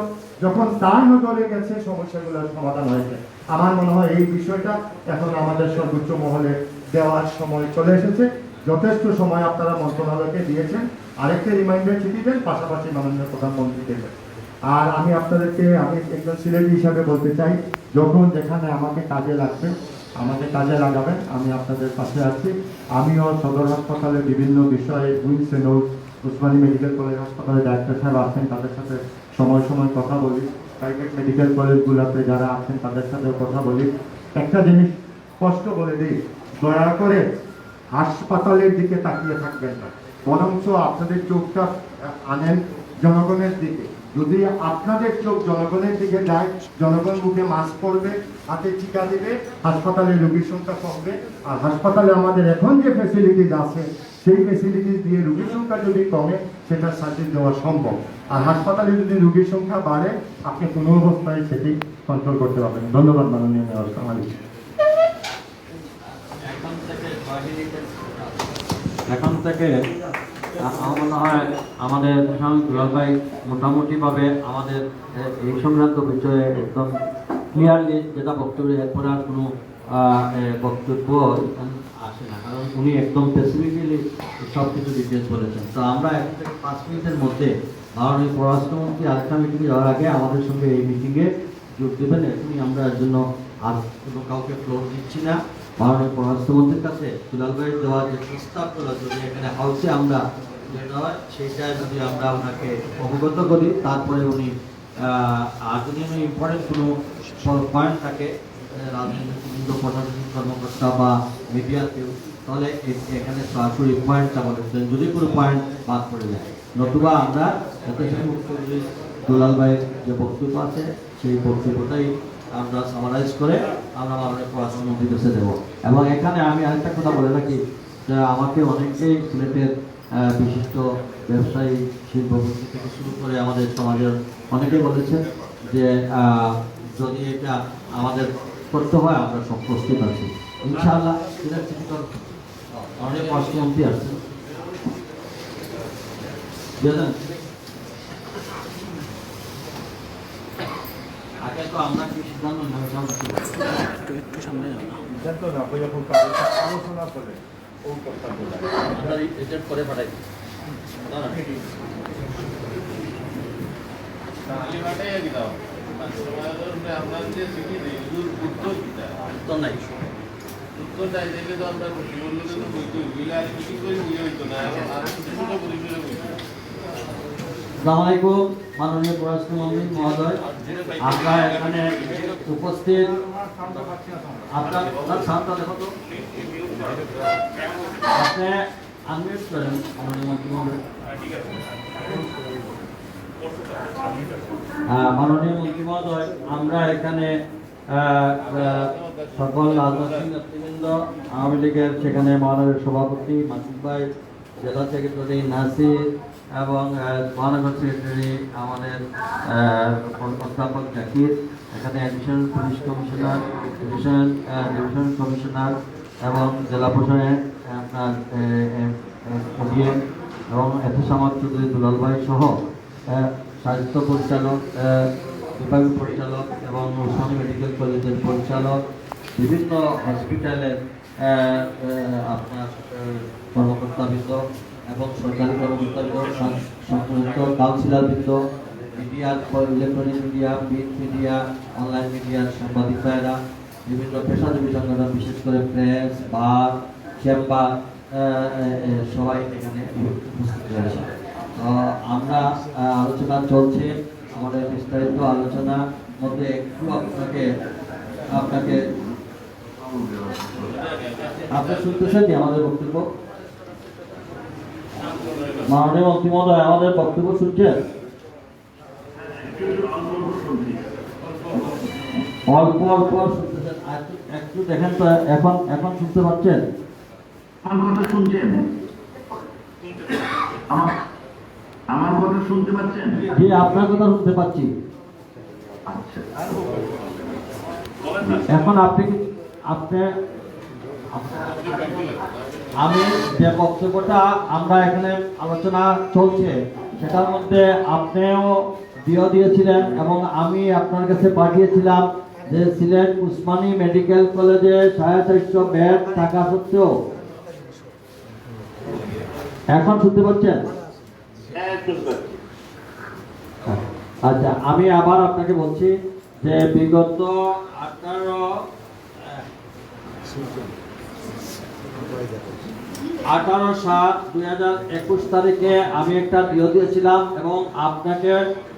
S3: যখন তার নজরে গেছে সমস্যাগুলোর সমাধান হয়েছে। আমার মনে হয় এই বিষয়টা এখন আমাদের সর্বোচ্চ মহলে দেওয়ার সময় চলে এসেছে। যথেষ্ট সময় আপনারা মন্ত্রণালয়কে দিয়েছেন, আরেকটা রিমাইন্ডার চিঠি দেন, পাশাপাশি মাননীয় প্রধানমন্ত্রী দেবেন। আর আমি আপনাদেরকে, আমি একজন সিলেটি হিসাবে বলতে চাই, যখন যেখানে আমাকে কাজে লাগবে আমাকে কাজে লাগাবেন, আমি আপনাদের পাশে আছি। আমিও সদর হাসপাতালে বিভিন্ন বিষয়ে wings and Osmani medical college হাসপাতালে ডাক্তার সাহেব আছেন, তাদের সাথে সময় কথা বলি। প্রাইভেট মেডিকেল কলেজগুলোতে যারা আছেন তাদের সাথেও কথা বলি। একটা জিনিস স্পষ্ট বলে দিই, দয়া করে হাসপাতালের দিকে তাকিয়ে থাকবেন না, বরঞ্চ আপনাদের চোখটা আনেন জনগণের দিকে। যদি আপনাদের চোখ জনগণের দিকে যায়, জনগণ মুখে মাস্ক পরবে, হাতে টিকা দেবে, হাসপাতালে রোগীর সংখ্যা কমবে। আর হাসপাতালে আমাদের এখন যে ফেসিলিটিস আছে সেই ফেসিলিটিস দিয়ে রোগীর সংখ্যা যদি কমে সেটা সার্ভিস দেওয়া সম্ভব। আর হাসপাতালে যদি রোগীর সংখ্যা বাড়ে, আপনি কোনো অবস্থায় সেটি কন্ট্রোল করতে পারবেন। ধন্যবাদ মাননীয় মেয়র সামাজিক।
S1: এখন থেকে আমার মনে হয় আমাদের দুলাল ভাই মোটামুটিভাবে আমাদের এই সংক্রান্ত বিষয়ে একদম ক্লিয়ারলি যেটা বক্তব্য, এরপরে আর কোনো বক্তব্য আসে না, কারণ উনি একদম স্পেসিফিক্যালি সব কিছু ডিটেলস বলেছেন। তো আমরা এখন থেকে 5 মিনিটের মধ্যে মাননীয় পররাষ্ট্রমন্ত্রী আরেকটা মিটিংয়ে যাওয়ার আগে আমাদের সঙ্গে এই মিটিংয়ে যোগ দেবেন। এখনই আমরা এর জন্য আর কোনো কাউকে ফ্লোর দিচ্ছি না। মাননীয় পররাষ্ট্রমন্ত্রীর কাছে দুলাল ভাইয়ের দেওয়া যে প্রস্তাবগুলো যদি এখানে হাউসে আমরা বের হয় সেটা যদি আমরা ওনাকে অবগত করি, তারপরে উনি আর যদি উনি ইম্পর্টেন্ট কোনো পয়েন্ট থাকে রাজনীতিবৃন্দ, প্রশাসনিক কর্মকর্তা বা মিডিয়া কেউ, তাহলে এখানে সরাসরি পয়েন্টটা বলেন যদি কোনো পয়েন্ট বাদ পড়ে যায়। নতুবা আমরা মুখ্যমন্ত্রী দুলাল ভাইয়ের যে বক্তব্য আছে সেই বক্তব্যটাই আমরা সামারাইজ করে আমরা আমাদের পররাষ্ট্রমন্ত্রীর কাছে দেবো। এবং এখানে আমি আরেকটা কথা বলে রাখি যে আমাকে অনেকেই সিলেটের বিশিষ্ট ব্যবসায়ী, শিল্পপতি থেকে শুরু করে আমাদের সমাজের অনেকেই বলেছেন যে যদি এটা আমাদের করতে হয় আমরা সব প্রস্তুত আছি ইনশাআল্লাহ। সিলেট সিটি অনেক পররাষ্ট্রমন্ত্রী আসছে, আগে তো আমরা কি সিদ্ধান্ত একটু সামনে
S3: আলোচনা করে ও কথা
S1: করে পাঠাই উত্তর নাই। আসসালামু আলাইকুম মাননীয় পররাষ্ট্রমন্ত্রী মহোদয়, আমরা এখানে উপস্থিত আপনার সামনে দেখো তো আপনি আনমিউট করেন মাননীয় মন্ত্রী মহোদয়। মাননীয় মন্ত্রী মহোদয়, আমরা এখানে সকল রাজনৈতিক নেতৃবৃন্দ, আওয়ামী লীগের সেখানে মহানগরের সভাপতি মাসুদ ভাই, জেলা সেক্রেটারি নাসির এবং মহানগর সেক্রেটারি আমাদের অধ্যাপক জাকির, এখানে additional police commissioner, divisional commissioner এবং জেলা প্রশাসনের আপনার ওডিএম এবং এফএসামাদ চৌধুরী দুলাল ভাই সহ স্বাস্থ্য পরিচালক, বিভাগীয় পরিচালক এবং ওসমানী মেডিকেল কলেজের পরিচালক, বিভিন্ন হসপিটালের আপনার কর্মকর্তাবৃন্দ এবং সরকারি কর্মকর্তাবৃন্দ, সংশ্লিষ্ট কাউন্সিলরবৃন্দ, media, electronic media, print media, online মিডিয়ার সাংবাদিক ভাইয়েরা, বিভিন্ন পেশাজীবী সংগঠন, বিশেষ করে প্রেস, বার, চেম্বার, সবাই এখানে উপস্থিত রয়েছে। আমরা আলোচনা চলছে, আমাদের বিস্তারিত আলোচনার মধ্যে একটু আপনাকে আপনি শুনতেছেন কি আমাদের বক্তব্য? মাননীয় মন্ত্রী মহোদয়, আমাদের বক্তব্য শুনছেন? অল্প অল্প শুনতেছেন, একটু দেখেন তো এখন শুনতে পাচ্ছেন?
S4: আমার কথা শুনছেন? আমার কথা শুনতে পাচ্ছেন?
S1: জি, আপনার কথা শুনতে পাচ্ছি।
S4: আচ্ছা,
S1: এখন আপনি আমি যে বক্তব্যটা আমরা এখানে আলোচনা চলছে সেটার মধ্যে আপনিও দিয়েছিলেন এবং আমি আপনার কাছে পাঠিয়েছিলাম যে সিলেট উসমানী মেডিকেল কলেজে 450 বেড থাকা সত্ত্বেও, এখন শুনতে পাচ্ছেন? আচ্ছা, আমি আবার আপনাকে বলছি যে বিগত 18/7/2021 তারিখে আমি একটা ডিও দিয়েছিলাম এবং আপনাকে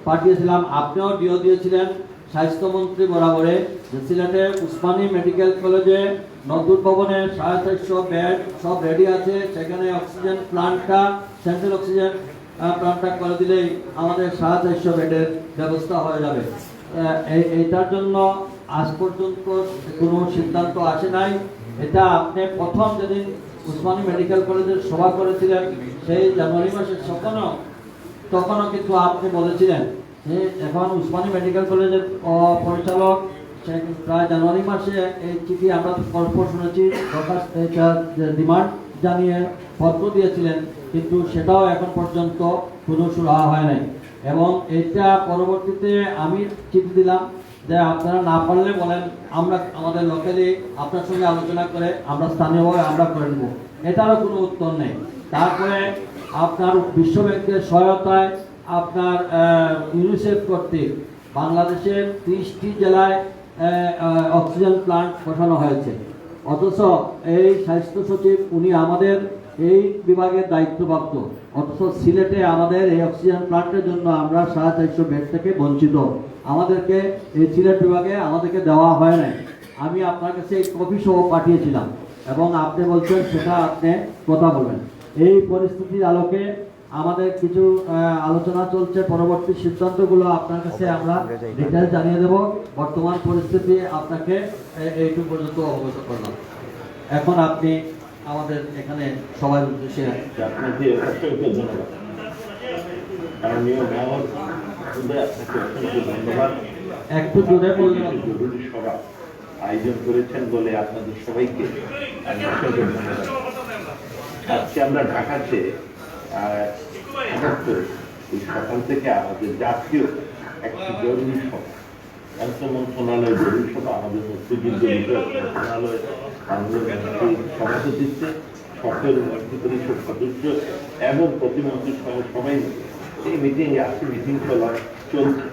S1: পাঠিয়েছিলাম, আপনিও ডিও দিয়েছিলেন স্বাস্থ্যমন্ত্রী বরাবরে, যে সিলেটে উসমানী মেডিকেল কলেজে নতুন ভবনে 450 বেড সব রেডি আছে, সেখানে অক্সিজেন প্লান্টটা, সেন্ট্রাল অক্সিজেন প্লান্টটা করে দিলেই আমাদের 450 বেডের ব্যবস্থা হয়ে যাবে। এইটার জন্য আজ পর্যন্ত কোনো সিদ্ধান্ত আসে নাই। এটা আপনি প্রথম যেদিন উসমানী মেডিকেল কলেজের সভা করেছিলেন সেই জানুয়ারি মাসে তখনও কিন্তু আপনি বলেছিলেন যে এখন উসমানী মেডিকেল কলেজের পরিচালক প্রায় জানুয়ারি মাসে এই চিঠি আমরা গল্প শুনেছি, ডিমান্ড জানিয়ে পত্র দিয়েছিলেন, কিন্তু সেটাও এখন পর্যন্ত কোনো সুরাহা হয় নাই। এবং এটা পরবর্তীতে আমি চিঠি দিলাম যে আপনারা না পারলে বলেন, আমরা আমাদের লোকালি আপনার সঙ্গে আলোচনা করে আমরা স্থানীয়ভাবে আমরা করে নেব। এটারও কোনো উত্তর নেই। তারপরে আপনার বিশ্ব ব্যাংকের সহায়তায় আপনার ইউনিসেফ কর্তৃক বাংলাদেশের 30টি জেলায় অক্সিজেন প্লান্ট বসানো হয়েছে, অথচ এই স্বাস্থ্য সচিব উনি আমাদের এই বিভাগের দায়িত্বপ্রাপ্ত, অথচ সিলেটে আমাদের এই অক্সিজেন প্লান্টের জন্য আমরা 450 বেড থেকে বঞ্চিত। আমাদেরকে এই সিলেট বিভাগে আমাদেরকে দেওয়া হয় নাই। আমি আপনার কাছে এই কপি সহ পাঠিয়েছিলাম এবং আপনি বলছেন সেটা আপনি কথা বলবেন। এই পরিস্থিতির আলোকে আমাদের কিছু আলোচনা চলছে, পরবর্তী সিদ্ধান্তগুলো আপনার কাছে আমরা ডিটেল জানিয়ে দেব। বর্তমান পরিস্থিতি আপনাকে এইটুকু পর্যন্ত অবগত করলাম। এখন আপনি আমাদের এখানে সবার উদ্দেশ্যে
S5: আপনাকে অসংখ্য ধন্যবাদ। মাননীয় মেয়র মহোদয়, আপনাকে অসংখ্য ধন্যবাদ।
S1: একটু জোরে বলবেন।
S5: জরুরি সভা আয়োজন করেছেন বলে আপনাদের সবাইকে আমি অসংখ্য ধন্যবাদ। আজকে আমরা ঢাকাতে এই সকাল থেকে আমাদের জাতীয় একটি জরুরি সভা, স্বাস্থ্য মন্ত্রণালয়ের জরুরি সভা, আমাদের মুক্তিযুদ্ধ বিষয়ক মন্ত্রণালয়ের মাননীয় মন্ত্রীর সভাপতিত্বে সকল মন্ত্রী পরিষদ সদস্য এবং প্রতিমন্ত্রী সহ সবাই এই মিটিংয়ে আজকে মিটিং চলছে।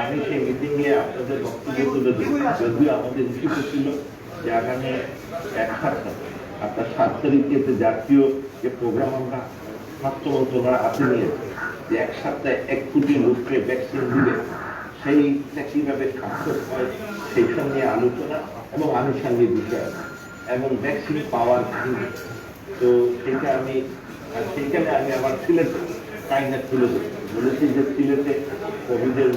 S5: আমি সেই মিটিংয়ে আপনাদের বক্তব্য তুলে দেব। যদিও আমাদের ইস্যু ছিল যে আগামী 1 সপ্তাহ আপনার 7 তারিখে জাতীয় যে প্রোগ্রাম আমরা স্বাস্থ্য মন্ত্রণালয় হাতে নিয়েছে, যে 1 সপ্তাহে 1 কোটি লোককে ভ্যাকসিন দিবে, সেইটা কিভাবে সার্থক হয় সেই সঙ্গে আলোচনা এবং আনুষঙ্গিক বিষয় এবং ভ্যাকসিন পাওয়ার তো সেইখানে আমি আমার সিলেটে কাইন্ডনেস তুলে দেবো। বলেছি যে সিলেটে কোভিডের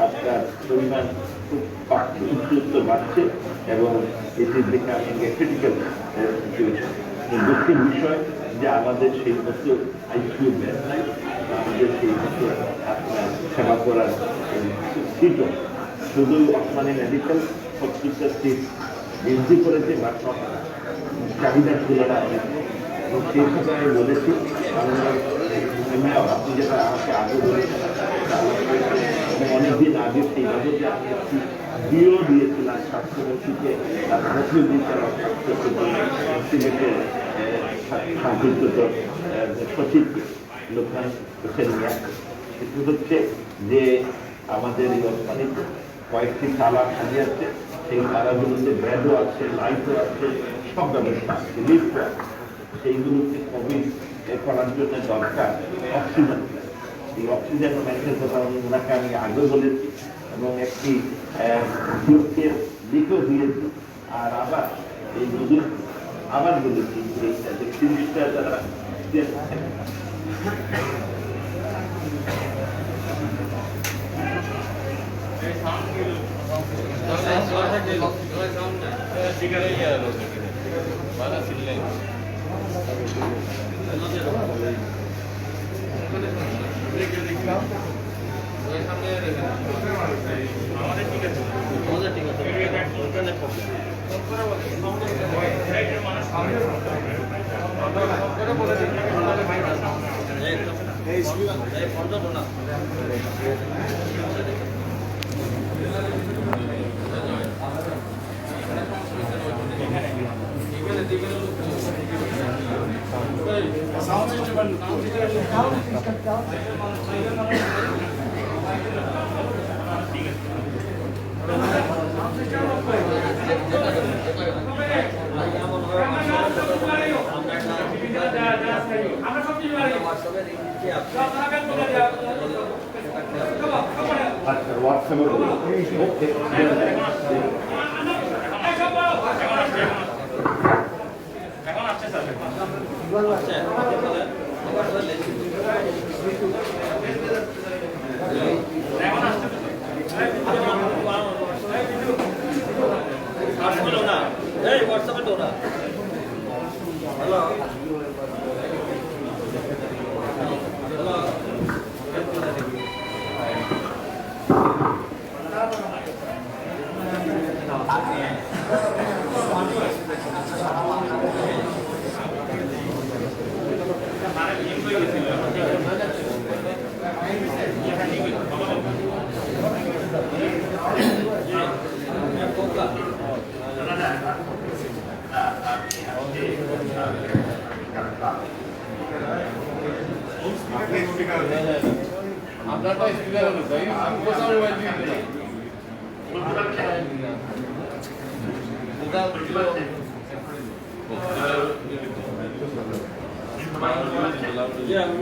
S5: আপনার পরিমাণ খুব বাড়ছে, উত্তর বাড়ছে এবং এটির দিকে আমি ক্রিটিক্যাল সিচুয়েশন। দুঃখের বিষয় যে আমাদের সেই মতো আইসিইউ বেড নাই, আমাদের সেই মতো আপনার সেবা করার সিটও শুধু ওসমানী মেডিকেল প্রত্যেকটা সিট বৃদ্ধি করেছে বা সব চাহিদার তুলনায় অনেক। এবং সেই সময় আমি বলেছি আপনি যেটা আমাকে আগে বলেছেন এবং অনেকদিন আগে সেই বাবদে আমি একটি বিও দিয়েছিলাম স্বাস্থ্যমন্ত্রীকে, মুখিও দিয়েছিলাম সিলেটের সংযুক্ত সচিবকে লোকমান হোসেন মিয়া। এটি হচ্ছে যে আমাদের এই ওসমানীতে কয়েকটি তালা খালি আছে, সেই তালাগুলোতে বেডও আছে, লাইটও আছে, সব ব্যবস্থা আছে, লিফটও আছে। সেইগুলোকে কোভিড করার জন্য দরকার অক্সিজেন। এই অক্সিজেন ব্যাংকের কথা ওনাকে আমি আগে বলেছি এবং একটি গ্রুপের দিকেও দিয়েছি। আর আবার এই নতুন আবার বলেছি এইটা যে 30টা যারা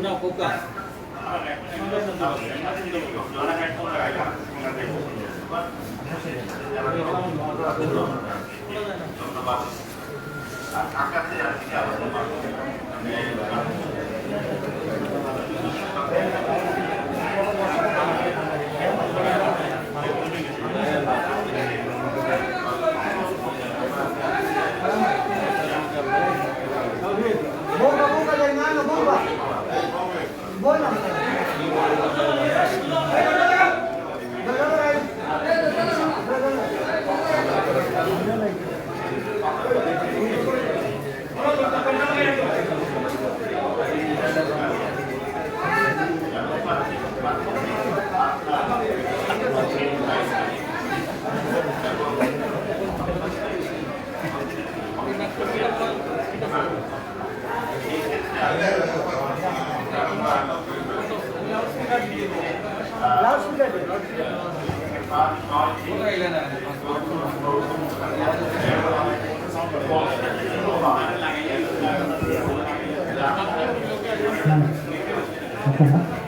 S1: না কোকা
S3: Gracias.